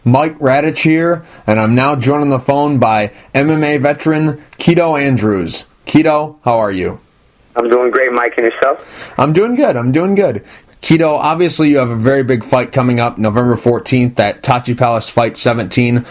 Mike Radich here, and I'm now joined on the phone by MMA Veteran Kito Andrews. Kito, how are you? I'm doing great, Mike, and yourself? I'm doing good. Kito, obviously you have a very big fight coming up November 14th at Tachi Palace Fight 17.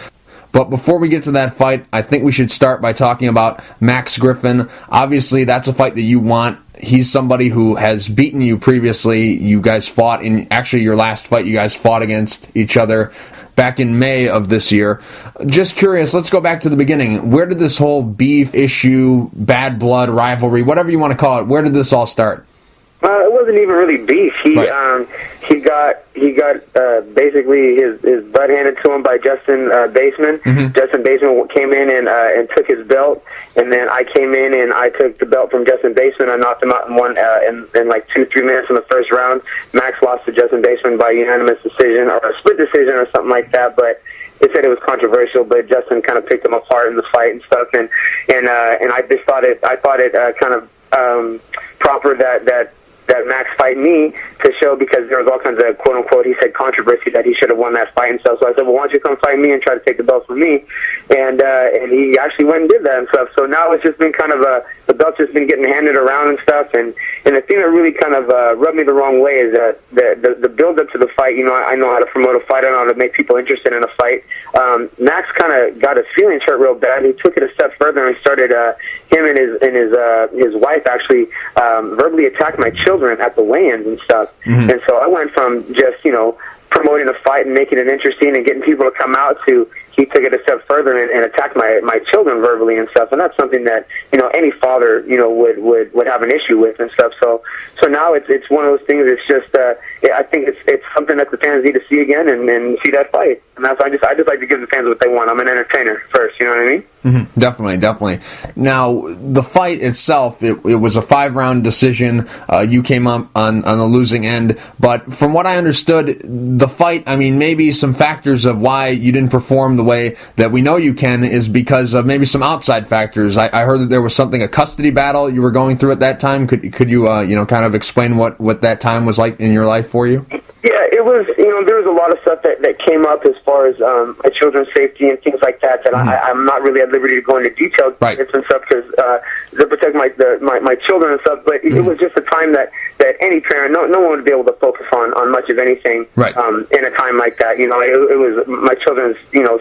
But before we get to that fight, I think we should start by talking about Max Griffin. Obviously, that's a fight that you want. He's somebody who has beaten you previously. You guys fought in, actually your last fight, you guys fought against each other back in May of this year. Just curious, let's go back to the beginning. Where did this whole beef issue, bad blood, rivalry, whatever you want to call it, where did this all start? It wasn't even really beef. He got basically his butt handed to him by Justin Baseman. Mm-hmm. Justin Baseman came in and took his belt, and then I came in and I took the belt from Justin Baseman. I knocked him out in like 2-3 minutes in the first round. Max lost to Justin Baseman by unanimous decision or a split decision or something like that, but they said it was controversial, but Justin kind of picked him apart in the fight and stuff, and I just thought it kind of proper that Max fight me to show, because there was all kinds of quote unquote, he said, controversy that he should have won that fight and stuff. So I said, well, why don't you come fight me and try to take the belt from me? And he actually went and did that and stuff. So now it's just been kind of the belt's just been getting handed around and stuff. And the thing that really kind of rubbed me the wrong way is that the build up to the fight. You know, I know how to promote a fight. I know how to make people interested in a fight. Max kind of got his feelings hurt real bad. He took it a step further and started him and his wife actually verbally attacked my children at the weigh-ins and stuff. Mm-hmm. And so I went from just, promoting a fight and making it interesting and getting people to come out to he took it a step further and attacked my children verbally and stuff. And that's something that, any father, would have an issue with and stuff. So now it's one of those things. It's just, I think it's something that the fans need to see again and see that fight. And that's, I just like to give the fans what they want. I'm an entertainer first, you know what I mean? Mm-hmm. Definitely. Now, the fight itself, it was a 5-round decision. You came up on the losing end. But from what I understood, the fight, maybe some factors of why you didn't perform the way that we know you can is because of maybe some outside factors. I heard that there was a custody battle you were going through at that time. Could you, kind of explain what that time was like in your life for you? Yeah, it was, there was a lot of stuff that came up as far as my children's safety and things like that Mm-hmm. I'm not really at liberty to go into details right. and stuff because to protect my children and stuff, but Mm-hmm. it was just a time that any parent, no one would be able to focus on much of anything right. In a time like that. It was my children's,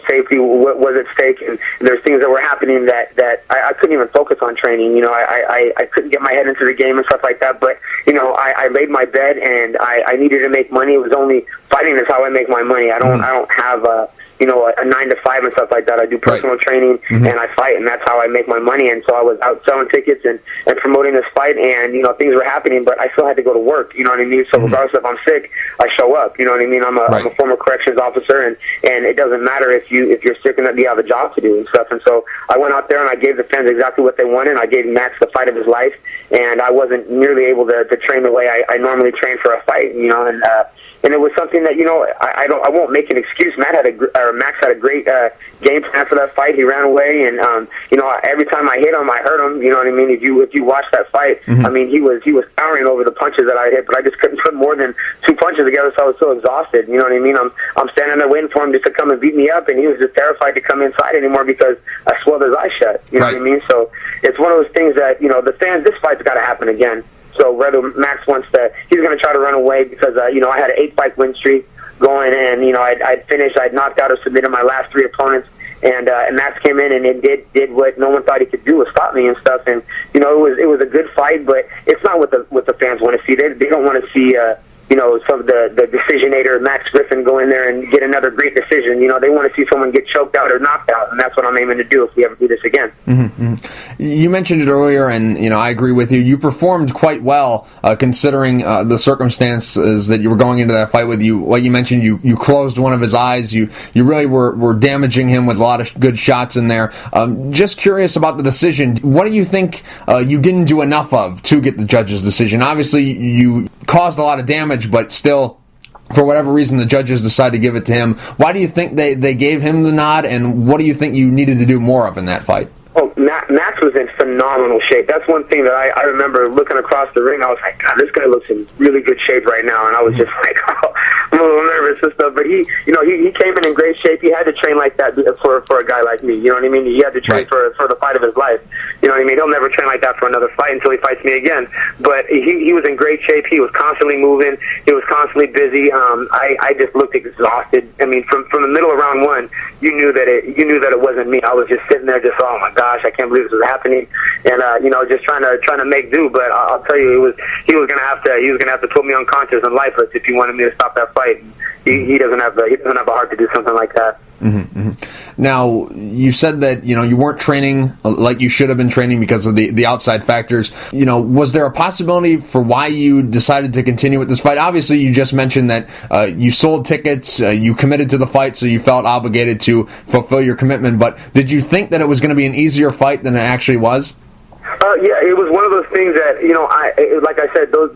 safety was at stake, and there's things that were happening that I couldn't even focus on training. I couldn't get my head into the game and stuff like that, but, I laid my bed and I needed to make money. It was only fighting is how I make my money. I don't have a 9 to 5 and stuff like that. I do personal training and I fight, and that's how I make my money. And so I was out selling tickets and promoting this fight, and things were happening, but I still had to go to work. You know what I mean? So regardless if I'm sick, I show up. You know what I mean? I'm a former corrections officer, and it doesn't matter if you're sick and that you have a job to do and stuff. And so I went out there and I gave the fans exactly what they wanted. I gave Max the fight of his life, and I wasn't nearly able to train the way I normally train for a fight. And it was something that I won't make an excuse. Max had a great game plan for that fight. He ran away, and every time I hit him, I hurt him. You know what I mean? If you watch that fight, he was powering over the punches that I hit, but I just couldn't put more than 2 punches together, so I was so exhausted. You know what I mean? I'm standing there waiting for him just to come and beat me up, and he was just terrified to come inside anymore because I swelled his eyes shut. You know what I mean? So it's one of those things that the fans. This fight's got to happen again. So whether Max wants to, he's going to try to run away because, I had an 8-fight win streak going, and, I'd finished, I'd knocked out or submitted my last 3 opponents, and Max came in and it did what no one thought he could do, was stop me and stuff. And, it was a good fight, but it's not what the fans want to see. They don't want to see, some of the decisionator, Max Griffin, go in there and get another great decision. They want to see someone get choked out or knocked out, and that's what I'm aiming to do if we ever do this again. Mm-hmm. You mentioned it earlier, and I agree with you. You performed quite well considering the circumstances that you were going into that fight with. Like you mentioned, you closed one of his eyes. You really were damaging him with a lot of good shots in there. Just curious about the decision. What do you think you didn't do enough of to get the judge's decision? Obviously, you caused a lot of damage, but still, for whatever reason, the judges decided to give it to him. Why do you think they gave him the nod, and what do you think you needed to do more of in that fight? Oh, Max was in phenomenal shape. That's one thing that I remember looking across the ring. I was like, God, this guy looks in really good shape right now. And I was just like, oh, I'm a little nervous and stuff, but he came in great shape. He had to train like that for a guy like me. You know what I mean? He had to train for the fight of his life. You know what I mean? He'll never train like that for another fight until he fights me again. But he was in great shape. He was constantly moving. He was constantly busy. I just looked exhausted. I mean, from the middle of round one, you knew that it wasn't me. I was just sitting there, just oh my gosh, I can't believe this is happening, and just trying to make do. But I'll tell you, he was gonna have to put me unconscious and lifeless if he wanted me to stop that fight. He doesn't have a heart to do something like that. Mm-hmm, mm-hmm. Now, you said that you weren't training like you should have been training because of the outside factors. Was there a possibility for why you decided to continue with this fight? Obviously, you just mentioned that you sold tickets, you committed to the fight, so you felt obligated to fulfill your commitment. But did you think that it was going to be an easier fight than it actually was? Yeah, it was one of those things that like I said, those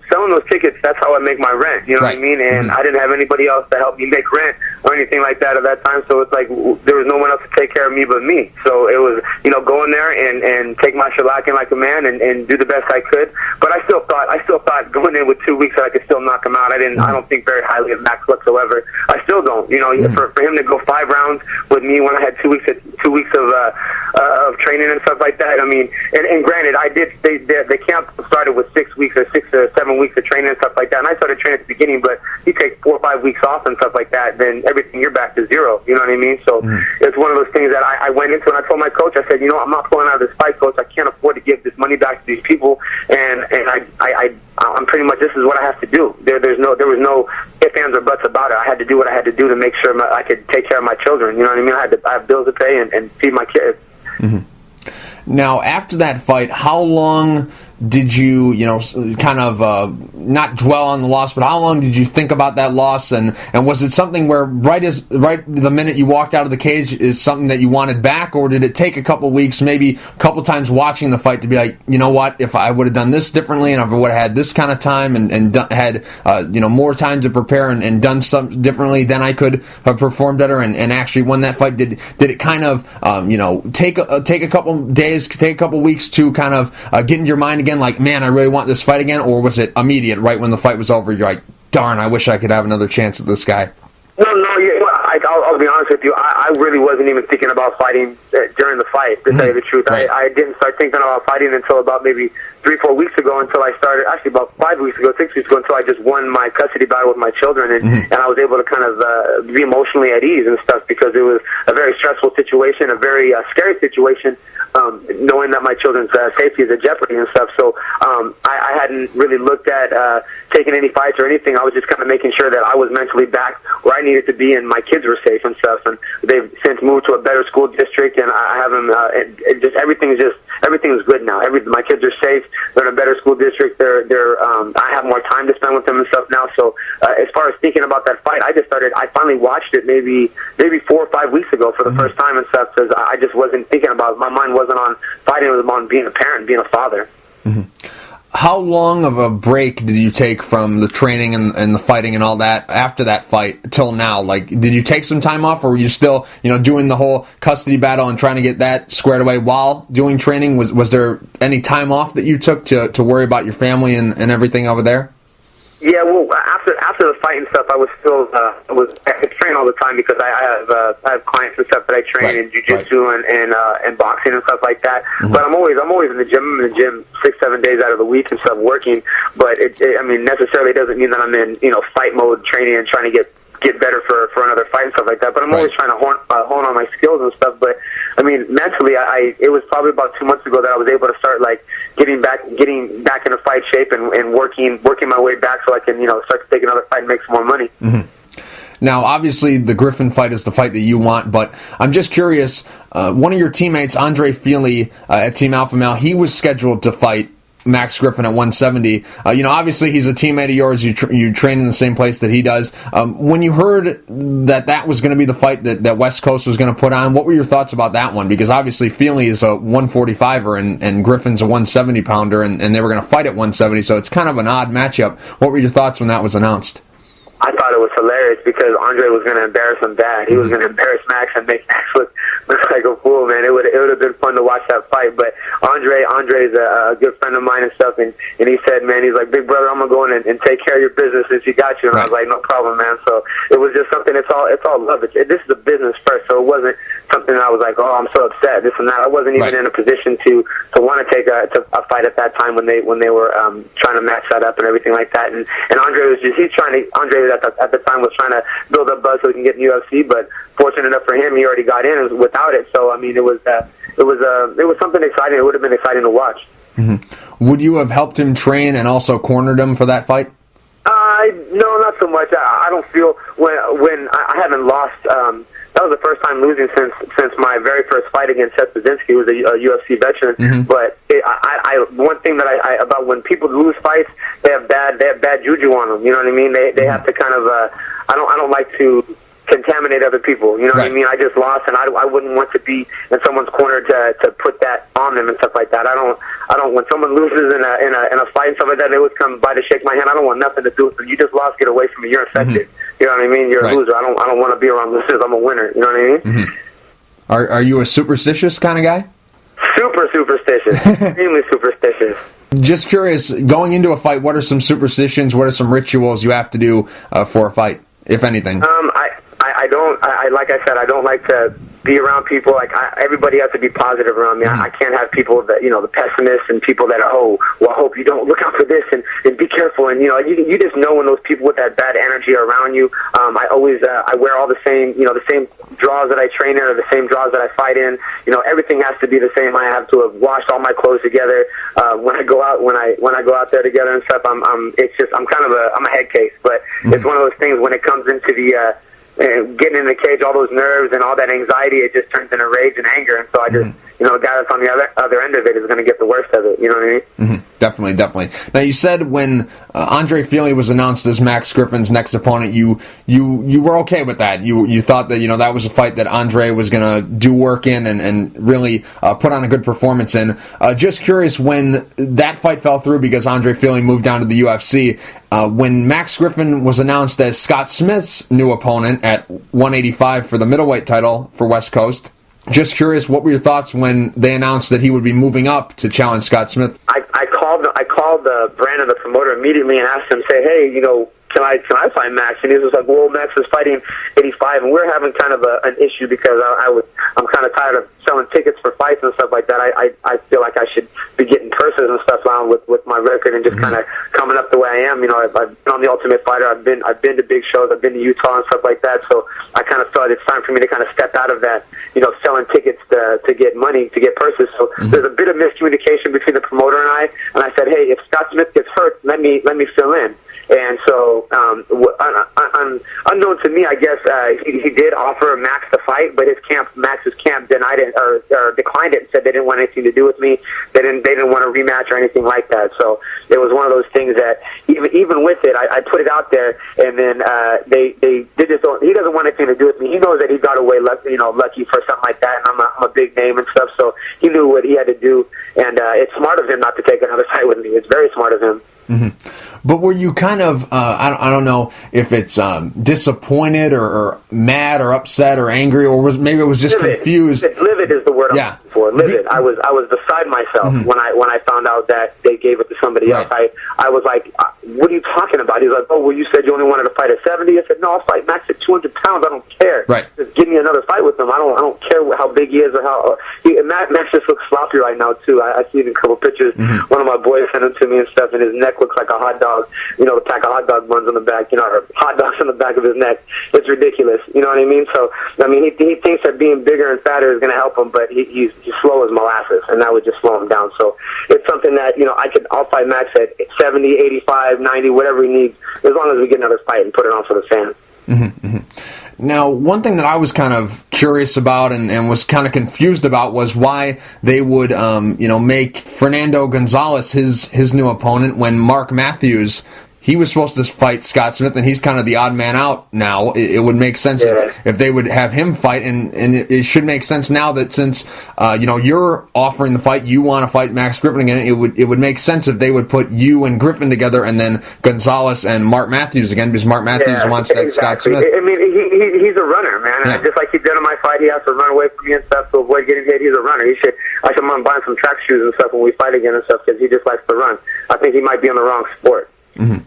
selling those tickets. That's how I make my rent. You know what I mean? And I didn't have anybody else to help me make rent or anything like that at that time. So it's like there was no one else to take care of me but me. So it was go in there and take my shellacking like a man and do the best I could. But I still thought going in with 2 weeks that I could still knock him out. I don't think very highly of Max whatsoever. I still don't. For him to go 5 rounds with me when I had 2 weeks of training and stuff like that. I mean, and granted, the camp started with 6 weeks or 6 or 7 weeks of training and stuff like that. And I started training at the beginning, but you take 4 or 5 weeks off and stuff like that, then everything, you're back to zero. You know what I mean? So it's one of those things that I went into, and I told my coach, I said, I'm not pulling out of this fight, coach. I can't afford to give this money back to these people, and I'm pretty much, this is what I have to do. There was no ifs, ands, or buts about it. I had to do what I had to do to make sure I could take care of my children. You know what I mean? I have bills to pay and feed my kids. Mm-hmm. Now, after that fight, how long did you, kind of not dwell on the loss, but how long did you think about that loss? And was it something where right the minute you walked out of the cage is something that you wanted back, or did it take a couple weeks, maybe a couple times watching the fight to be like, you know what, if I would have done this differently and I would have had this kind of time and had more time to prepare and done something differently, then I could have performed better and actually won that fight? Did it kind of take a couple days, take a couple weeks to kind of get in your mind again, like, man, I really want this fight again? Or was it immediate, right when the fight was over, you're like, darn, I wish I could have another chance at this guy? No, I'll be honest with you. I really wasn't even thinking about fighting during the fight, to tell you the truth. Right. I didn't start thinking about fighting until about maybe 3-4 weeks ago, until I started, actually about 5 weeks ago, 6 weeks ago, until I just won my custody battle with my children, and I was able to kind of be emotionally at ease and stuff, because it was a very stressful situation, a very scary situation, knowing that my children's safety is at jeopardy and stuff. So I hadn't really looked at taking any fights or anything. I was just kind of making sure that I was mentally back where I needed to be, and my kids were safe and stuff. And they've since moved to a better school district, and I have them. Everything's good now. My kids are safe. They're in a better school district. I have more time to spend with them and stuff now. So as far as thinking about that fight, I finally watched it maybe 4 or 5 weeks ago for the first time and stuff, because I just wasn't thinking about it. My mind wasn't on fighting. It was on being a parent, being a father. Mm-hmm. How long of a break did you take from the training and the fighting and all that after that fight till now? Like, did you take some time off, or were you still, doing the whole custody battle and trying to get that squared away while doing training? Was there any time off that you took to worry about your family and everything over there? Yeah, well, after the fight and stuff, I was still I train all the time, because I have clients and stuff that I train in jiu-jitsu and boxing and stuff like that. Mm-hmm. But I'm always in the gym. I'm in the gym 6-7 days out of the week and stuff working. But it necessarily doesn't mean that I'm in fight mode training and trying to get better for another fight and stuff like that. But I'm always trying to hone on my skills and stuff. But I mean, mentally, it was probably about 2 months ago that I was able to start getting back into fight shape and working my way back, so I can start to take another fight and make some more money. Mm-hmm. Now, obviously, the Griffin fight is the fight that you want, but I'm just curious. One of your teammates, Andre Feely at Team Alpha Male, he was scheduled to fight Max Griffin at 170. Obviously he's a teammate of yours. You train in the same place that he does. When you heard that was going to be the fight that West Coast was going to put on, what were your thoughts about that one? Because obviously Feely is a 145er and Griffin's a 170 pounder, and they were going to fight at 170, so it's kind of an odd matchup. What were your thoughts when that was announced? I thought it was hilarious because Andre was going to embarrass him bad. He was going to embarrass Max and make Max look like a fool, man. It would have been fun to watch that fight. But Andre's a good friend of mine and stuff, and he said, man, he's like, big brother, I'm going to go in and take care of your business since you got you. And I was like, no problem, man. So it was just something, it's all love. This is a business first, so it wasn't something that I was like, oh, I'm so upset, this and that. I wasn't even in a position to want to take a fight at that time when they were trying to match that up and everything like that. And Andre was Andre at the time was trying to build up buzz so he can get in the UFC, but fortunate enough for him, he already got in without it. So I mean, it was something exciting. It would have been exciting to watch. Mm-hmm. Would you have helped him train and also cornered him for that fight? No, not so much. I don't feel when I haven't lost. That was the first time losing since my very first fight against Seth Brzezinski, who was a UFC veteran. Mm-hmm. But one thing that I about when people lose fights, they have bad juju on them. You know what I mean? They have to kind of. I don't like to contaminate other people. You know what I mean? I just lost, and I wouldn't want to be in someone's corner to put that on them and stuff like that. I don't. When someone loses in a fight and stuff like that, they always come by to shake my hand. I don't want nothing to do with it. You just lost. Get away from me. You're infected. Mm-hmm. You know what I mean? You're a loser. I don't want to be around losers. I'm a winner. You know what I mean? Mm-hmm. Are you a superstitious kind of guy? Super superstitious. Extremely superstitious. Just curious, going into a fight, what are some superstitions? What are some rituals you have to do for a fight, if anything? Like I said, I don't like to be around people. Everybody has to be positive around me. I can't have people that, the pessimists and people that are, I hope you don't look out for this and be careful. And, you just know when those people with that bad energy are around you. I always, I wear all the same, the same draws that I train in or the same draws that I fight in. Everything has to be the same. I have to have washed all my clothes together. When I go out, when I go out there together and stuff, I'm kind of I'm a head case, but it's one of those things when it comes into the, getting in the cage, all those nerves and all that anxiety, it just turns into rage and anger. And so I just, the guy that's on the other end of it is going to get the worst of it. You know what I mean? Mm-hmm. Definitely. Now, you said when Andre Fili was announced as Max Griffin's next opponent, you were okay with that. You thought that that was a fight that Andre was going to do work in and really put on a good performance in. Just curious, when that fight fell through because Andre Fili moved down to the UFC, when Max Griffin was announced as Scott Smith's new opponent at 185 for the middleweight title for West Coast, just curious, what were your thoughts when they announced that he would be moving up to challenge Scott Smith? I called Brandon, the promoter, immediately and asked him, say, hey, can I fight Max? And he was like, well, Max is fighting 85, and we're having kind of an issue because I'm kind of tired of selling tickets for fights and stuff like that. I feel like I should be getting purses and stuff on with my record and just kind of coming up the way I am. I've been on The Ultimate Fighter. I've been to big shows. I've been to Utah and stuff like that. So I kind of thought it's time for me to kind of step out of that, selling tickets to get money, to get purses. So there's a bit of miscommunication between the promoter and I said, hey, if Scott Smith gets hurt, let me fill in. And so, unknown to me, I guess he did offer Max the fight, but Max's camp denied it or declined it and said they didn't want anything to do with me. They didn't want a rematch or anything like that. So it was one of those things that even with it, I put it out there, and then they just don't. He doesn't want anything to do with me. He knows that he got away lucky for something like that, and I'm a big name and stuff. So he knew what he had to do, and it's smart of him not to take another fight with me. It's very smart of him. Mm-hmm. But were you kind of, I don't know if it's disappointed or mad or upset or angry, or maybe it was just confused? Livid is the word I'm looking for. Livid. I was beside myself when I found out that they gave it to somebody else. I was like, what are you talking about? He's like, oh, well, you said you only wanted to fight at 70. I said, no, I'll fight Max at 200 pounds. I don't care. Just give me another fight with him. I don't care how big he is or how. Max just looks sloppy right now too. I see it in a couple pictures. One of my boys sent him to me and stuff, and his neck looks like a hot dog. The pack of hot dog buns on the back, or hot dogs on the back of his neck. It's ridiculous. You know what I mean? So, he thinks that being bigger and fatter is going to help him, but he's slow as molasses, and that would just slow him down. So it's something that, I'll fight Max at 70, 85, 90, whatever he needs, as long as we get another fight and put it on for the fans. Mm-hmm, mm-hmm. Now, one thing that I was kind of curious about and was kind of confused about was why they would, make Fernando Gonzalez his new opponent when Mark Matthews he was supposed to fight Scott Smith, and he's kind of the odd man out now. It would make sense if they would have him fight, and it should make sense now that since you're offering the fight, you want to fight Max Griffin again. It would make sense if they would put you and Griffin together, and then Gonzalez and Mark Matthews again, because Mark Matthews wants that Scott Smith. I mean, he's a runner, man. Yeah. Just like he did in my fight, he has to run away from me and stuff to avoid getting hit. He's a runner. I should buy him some track shoes and stuff when we fight again and stuff, because he just likes to run. I think he might be in the wrong sport. Mm-hmm.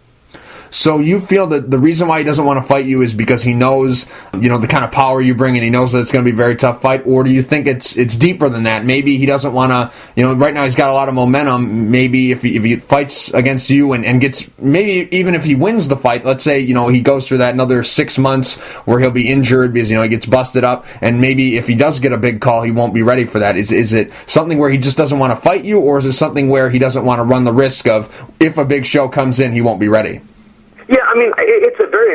So you feel that the reason why he doesn't want to fight you is because he knows, the kind of power you bring, and he knows that it's going to be a very tough fight? Or do you think it's deeper than that? Maybe he doesn't want to, right now he's got a lot of momentum. Maybe if he fights against you and gets, maybe even if he wins the fight, let's say, he goes through that another 6 months where he'll be injured because, he gets busted up, and maybe if he does get a big call, he won't be ready for that. Is it something where he just doesn't want to fight you, or is it something where he doesn't want to run the risk of, if a big show comes in, he won't be ready? Yeah, I mean, it's very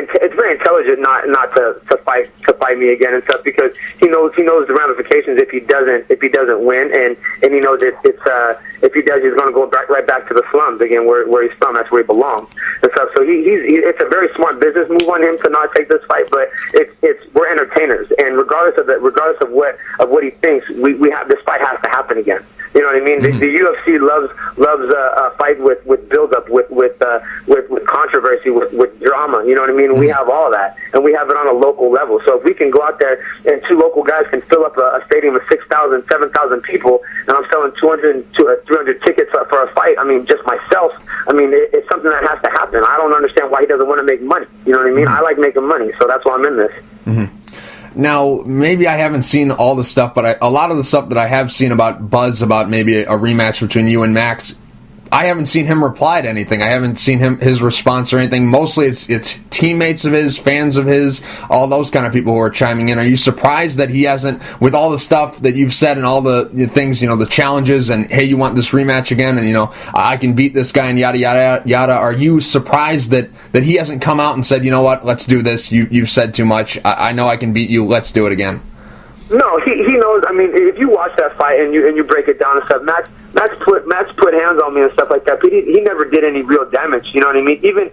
intelligent not to fight me again and stuff, because he knows the ramifications if he doesn't win, and he knows if he does, he's going to go right back to the slums again, where he's from. That's where he belongs and stuff. So it's a very smart business move on him to not take this fight, but we're entertainers, and regardless of what he thinks, we have this fight has to happen again. You know what I mean? Mm-hmm. The UFC loves a fight with build up, with controversy, with drama. You know what I mean? Mm-hmm. We have all that, and we have it on a local level. So if we can go out there and two local guys can fill up a stadium of 6,000, 7,000 people, and I'm selling 200, 300 tickets for a fight, I mean, just myself, I mean, it's something that has to happen. I don't understand why he doesn't want to make money. You know what I mean? Mm-hmm. I like making money, so that's why I'm in this. Mm-hmm. Now, maybe I haven't seen all the stuff, but a lot of the stuff that I have seen about buzz about maybe a rematch between you and Max, I haven't seen him reply to anything. I haven't seen his response or anything. Mostly it's teammates of his, fans of his, all those kind of people who are chiming in. Are you surprised that he hasn't, with all the stuff that you've said and all the things, the challenges, and hey, you want this rematch again, and I can beat this guy and yada yada yada. Are you surprised that he hasn't come out and said, you know what, let's do this. You've said too much. I know I can beat you. Let's do it again. No, he knows. I mean, if you watch that fight and you break it down and stuff, Max put hands on me and stuff like that, but he never did any real damage. You know what I mean? Even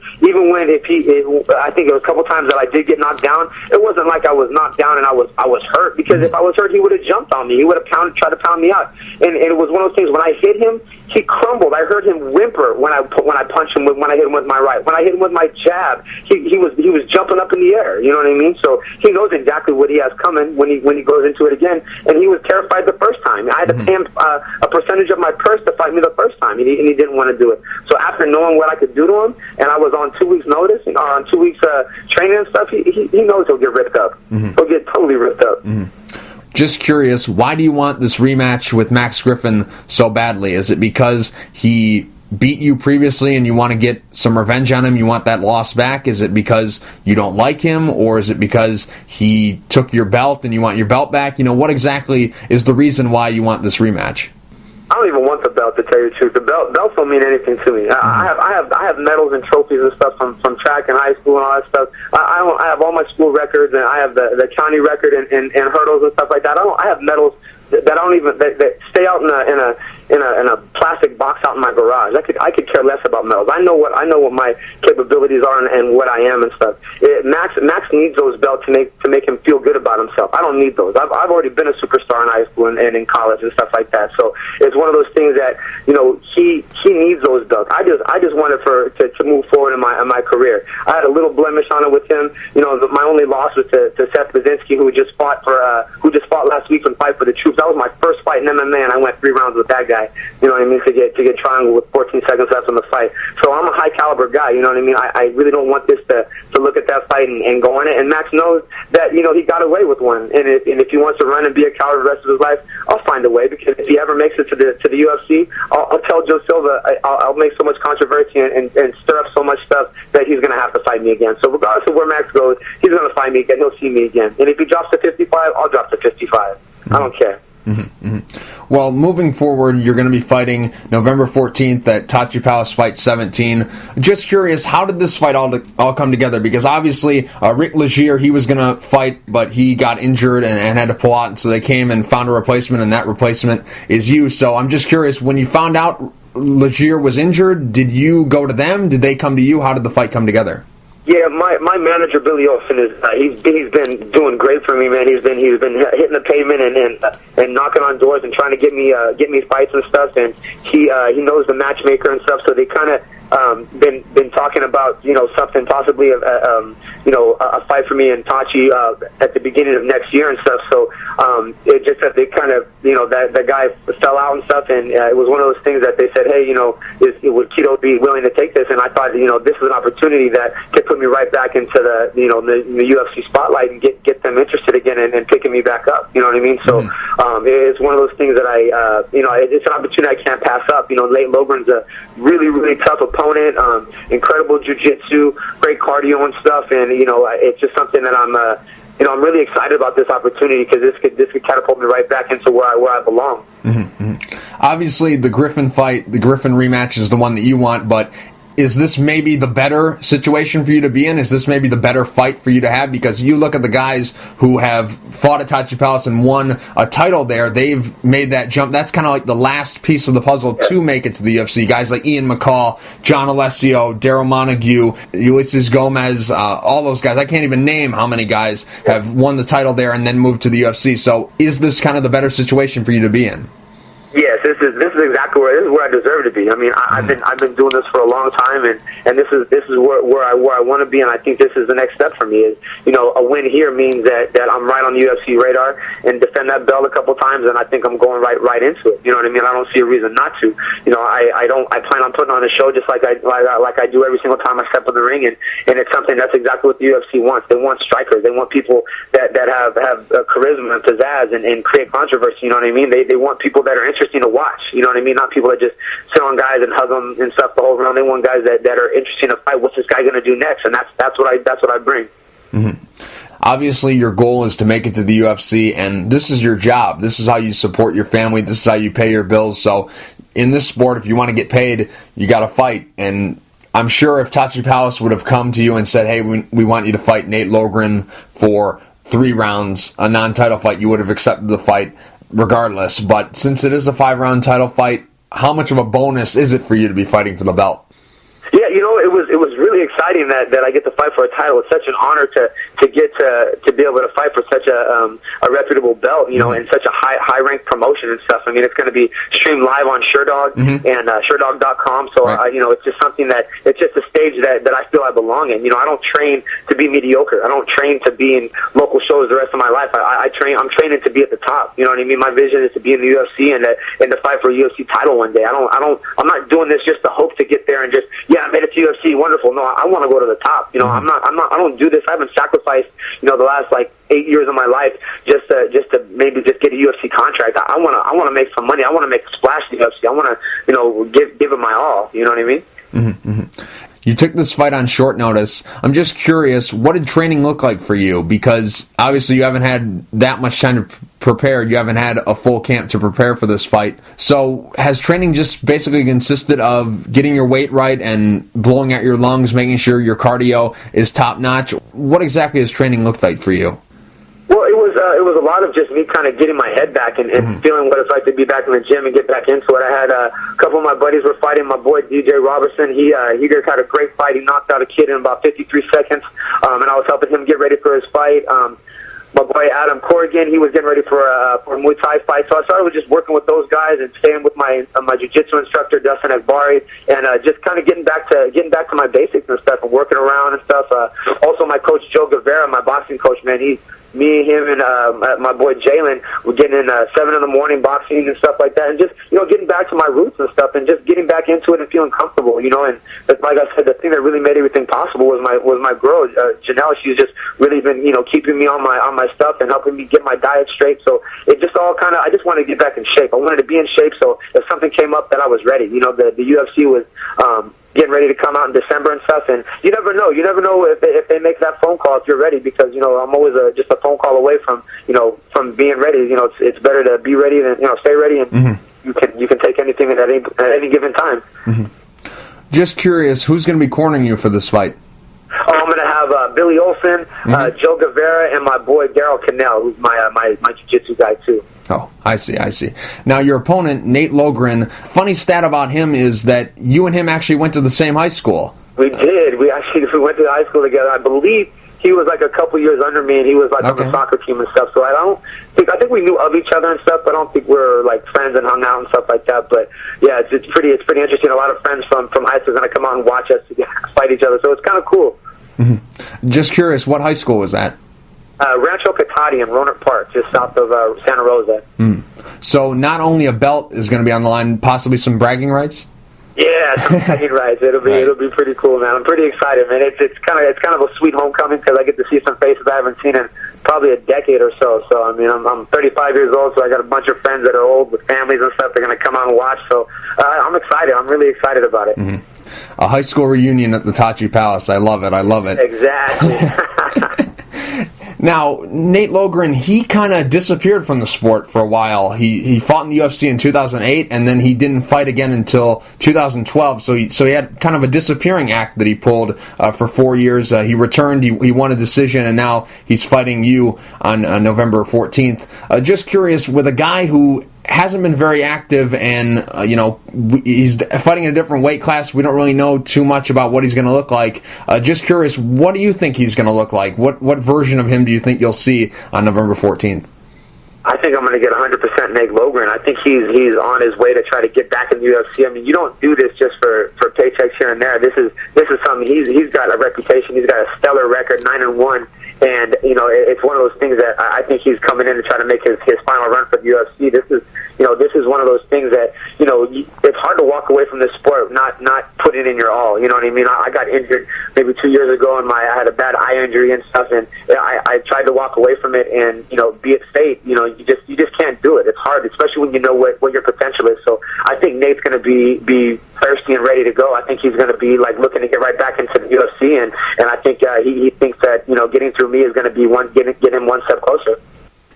when I think it was a couple times that I did get knocked down, it wasn't like I was knocked down and I was hurt, because if I was hurt, he would have jumped on me. He would have tried to pound me out, and it was one of those things. When I hit him, he crumbled. I heard him whimper when I punched him when I hit him with my right. When I hit him with my jab, he was jumping up in the air. You know what I mean? So he knows exactly what he has coming when he goes into it again. And he was terrified the first time. I had to pay him a percentage of my purse to fight me the first time, and he didn't want to do it. So after knowing what I could do to him, and I was on 2 weeks' notice, on 2 weeks training and stuff, he knows he'll get ripped up. Mm-hmm. He'll get totally ripped up. Mm-hmm. Just curious, why do you want this rematch with Max Griffin so badly? Is it because he beat you previously and you want to get some revenge on him? You want that loss back? Is it because you don't like him? Or is it because he took your belt and you want your belt back? What exactly is the reason why you want this rematch? I don't even want the belt, to tell you the truth. The belts don't mean anything to me. I have medals and trophies and stuff from track and high school and all that stuff. I have all my school records, and I have the county record and hurdles and stuff like that. I have medals that stay out in a plastic box out in my garage. I could care less about medals. I know what my capabilities are and what I am and stuff. Max needs those belts to make him feel good about himself. I don't need those. I've already been a superstar in high school and in college and stuff like that. So it's one of those things that he needs those belts. I just wanted to move forward in my career. I had a little blemish on it with him. My only loss was to Seth Brzezinski, who just fought last week and Fight for the Troops. That was my first fight in MMA, and I went 3 rounds with that guy. You know what I mean? To get triangle with 14 seconds left in the fight. So I'm a high caliber guy. You know what I mean? I really don't want this to look at that fight and go on it. And Max knows that he got away with one. And if he wants to run and be a coward the rest of his life, I'll find a way. Because if he ever makes it to the UFC, I'll tell Joe Silva I'll make so much controversy and stir up so much stuff that he's going to have to fight me again. So regardless of where Max goes, he's going to fight me again. He'll see me again. And if he drops to 55, I'll drop to 55. I don't care. Mm-hmm, mm-hmm. Well, moving forward, you're going to be fighting November 14th at Tachi Palace Fight 17. Just curious, how did this fight all come together? Because obviously, Rick Legier, he was going to fight, but he got injured and had to pull out, and so they came and found a replacement, and that replacement is you. So I'm just curious, when you found out Legier was injured, did you go to them? Did they come to you? How did the fight come together? Yeah, my manager Billy Olsen he's been doing great for me, man. He's been hitting the pavement and knocking on doors and trying to get me fights and stuff. And he knows the matchmaker and stuff. So they kind of been talking about something possibly a fight for me and Tachi at the beginning of next year and stuff. So it just that they kind of that guy fell out and stuff, and it was one of those things that they said, hey, would Kito be willing to take this? And I thought this is an opportunity that could put me right back into the the UFC spotlight and get them interested again and picking me back up. You know what I mean? So it's one of those things that I it's an opportunity I can't pass up. Nate Logren's a really tough opponent, incredible jiu-jitsu, great cardio and stuff, and it's just something that I'm really excited about this opportunity because this could catapult me right back into where I belong. Obviously, the Griffin fight, the Griffin rematch is the one that you want, but is this maybe the better situation for you to be in? Is this maybe the better fight for you to have? Because you look at the guys who have fought at Tachi Palace and won a title there, they've made that jump. That's kind of like the last piece of the puzzle to make it to the UFC. Guys like Ian McCall, John Alessio, Daryl Montague, Ulysses Gomez, all those guys. I can't even name how many guys have won the title there and then moved to the UFC. So is this kind of the better situation for you to be in? Yes, this is exactly where I deserve to be. I mean, I've been doing this for a long time, and this is where I want to be, and I think this is the next step for me. Is a win here means that I'm right on the UFC radar and defend that belt a couple times, and I think I'm going right into it. You know what I mean? I don't see a reason not to. I plan on putting on a show just like I do every single time I step in the ring, and it's something that's exactly what the UFC wants. They want strikers. They want people that have charisma and pizzazz and create controversy. You know what I mean? They want people that are interesting to watch, you know what I mean? Not people that just sit on guys and hug them and stuff the whole round. They want guys that are interesting to fight. What's this guy going to do next? And that's what I bring. Obviously, your goal is to make it to the UFC, and this is your job. This is how you support your family. This is how you pay your bills. So, in this sport, if you want to get paid, you got to fight. And I'm sure if Tachi Palace would have come to you and said, "Hey, we want you to fight Nate Logren for 3 rounds, a non-title fight," you would have accepted the fight regardless. But since it is a 5-round title fight, how much of a bonus is it for you to be fighting for the belt? Yeah, it was really exciting that I get to fight for a title. It's such an honor to get to be able to fight for such a reputable belt, and such a high ranked promotion and stuff. I mean, it's going to be streamed live on SureDog and SureDog.com. So right. It's just something it's just a stage that I feel I belong in. I don't train to be mediocre. I don't train to be in local shows the rest of my life. I'm training to be at the top. You know what I mean? My vision is to be in the UFC and to fight for a UFC title one day. I'm not doing this just to hope to get there and just I made it to UFC, wonderful. No, I want to go to the top. I don't do this. I haven't sacrificed, the last 8 years of my life just to maybe just get a UFC contract. I want to make some money. I want to make a splash in the UFC. I want to, give it my all. You know what I mean? You took this fight on short notice. I'm just curious, what did training look like for you? Because obviously you haven't had that much time to prepare. You haven't had a full camp to prepare for this fight. So has training just basically consisted of getting your weight right and blowing out your lungs, making sure your cardio is top-notch? What exactly has training looked like for you? Well, it was a lot of just me kind of getting my head back and feeling what it's like to be back in the gym and get back into it. I had a couple of my buddies were fighting. My boy DJ Robertson, he just had a great fight. He knocked out a kid in about 53 seconds, and I was helping him get ready for his fight. My boy Adam Corrigan, he was getting ready for a Muay Thai fight. So I started with just working with those guys and staying with my jiu-jitsu instructor Dustin Akbari, and just kind of getting back to my basics and stuff and working around and stuff. Also, my coach Joe Guevara, my boxing coach, man, me, him, and my boy Jalen were getting in 7 in the morning boxing and stuff like that, and just getting back to my roots and stuff, and just getting back into it and feeling comfortable, and like I said, the thing that really made everything possible was my girl Janelle. She's just really been keeping me on my stuff and helping me get my diet straight. So it just all kind of, I just wanted to get back in shape. I wanted to be in shape, so if something came up, that I was ready. The UFC was getting ready to come out in December and stuff, and you never know if they make that phone call if you're ready, because I'm always just a phone call away from being ready. It's better to be ready than stay ready, and you can take anything at any given time. Just curious, who's going to be cornering you for this fight? I'm going to have Billy Olson, Joe Guevara, and my boy Daryl Cannell, who's my jiu-jitsu guy too. Oh, I see. Now, your opponent, Nate Logren, funny stat about him is that you and him actually went to the same high school. We did. We went to high school together. I believe he was like a couple years under me, and he was like on the soccer team and stuff. So I think we knew of each other and stuff, but I don't think we were like friends and hung out and stuff like that. But yeah, it's pretty interesting. A lot of friends from high school are going to come out and watch us fight each other. So it's kind of cool. Mm-hmm. Just curious, what high school was that? Rancho Cotati in Rohnert Park, just south of Santa Rosa. So not only a belt is going to be on the line, possibly some bragging rights? Yeah, some bragging rights. It'll be pretty cool, man. I'm pretty excited, man. It's kind of a sweet homecoming because I get to see some faces I haven't seen in probably a decade or so. So I mean, I'm 35 years old, so I got a bunch of friends that are old with families and stuff. They're going to come out and watch. So I'm excited. I'm really excited about it. A high school reunion at the Tachi Palace. I love it. Exactly. Now, Nate Logren, he kind of disappeared from the sport for a while. He fought in the UFC in 2008, and then he didn't fight again until 2012. So he had kind of a disappearing act that he pulled for 4 years. He returned, he won a decision, and now he's fighting you on November 14th. Just curious, with a guy who hasn't been very active, and he's fighting in a different weight class. We don't really know too much about what he's going to look like. Just curious, what do you think he's going to look like? What version of him do you think you'll see on November 14th? I think I'm going to get 100% Nate Logren. I think he's on his way to try to get back in the UFC. I mean, you don't do this just for paychecks here and there. This is something. He's got a reputation. He's got a stellar record, 9-1. And, it's one of those things that I think he's coming in to try to make his final run for the UFC. This is one of those things that, it's hard to walk away from this sport, not put it in your all. You know what I mean? I got injured maybe 2 years ago, and I had a bad eye injury and stuff, and I tried to walk away from it and, be it fate. You just can't do it. It's hard, especially when you know what your potential is. So I think Nate's going to be thirsty and ready to go. I think he's going to be looking to get right back into the UFC, and I think he thinks that getting through me is going to be get him one step closer.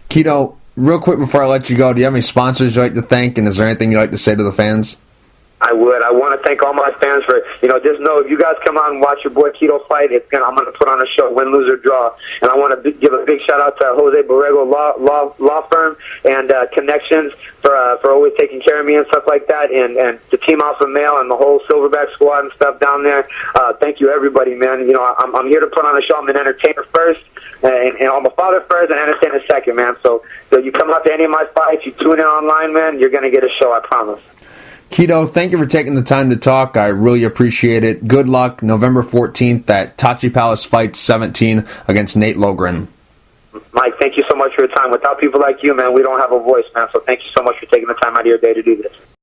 Kito, real quick before I let you go, do you have any sponsors you'd like to thank, and is there anything you'd like to say to the fans? I would. I want to thank all my fans for, just know if you guys come out and watch your boy Kito fight, I'm going to put on a show, win, lose, or draw. And I want to give a big shout out to Jose Borrego Law Firm and Connections for always taking care of me and stuff like that, and the Team Alpha Male and the whole Silverback squad and stuff down there. Thank you, everybody, man. I'm here to put on a show. I'm an entertainer first, and I'm a father first and entertainer second, man. So you come out to any of my fights, you tune in online, man, you're going to get a show, I promise. Kito, thank you for taking the time to talk. I really appreciate it. Good luck November 14th at Tachi Palace Fights 17 against Nate Logren. Mike, thank you so much for your time. Without people like you, man, we don't have a voice, man. So thank you so much for taking the time out of your day to do this.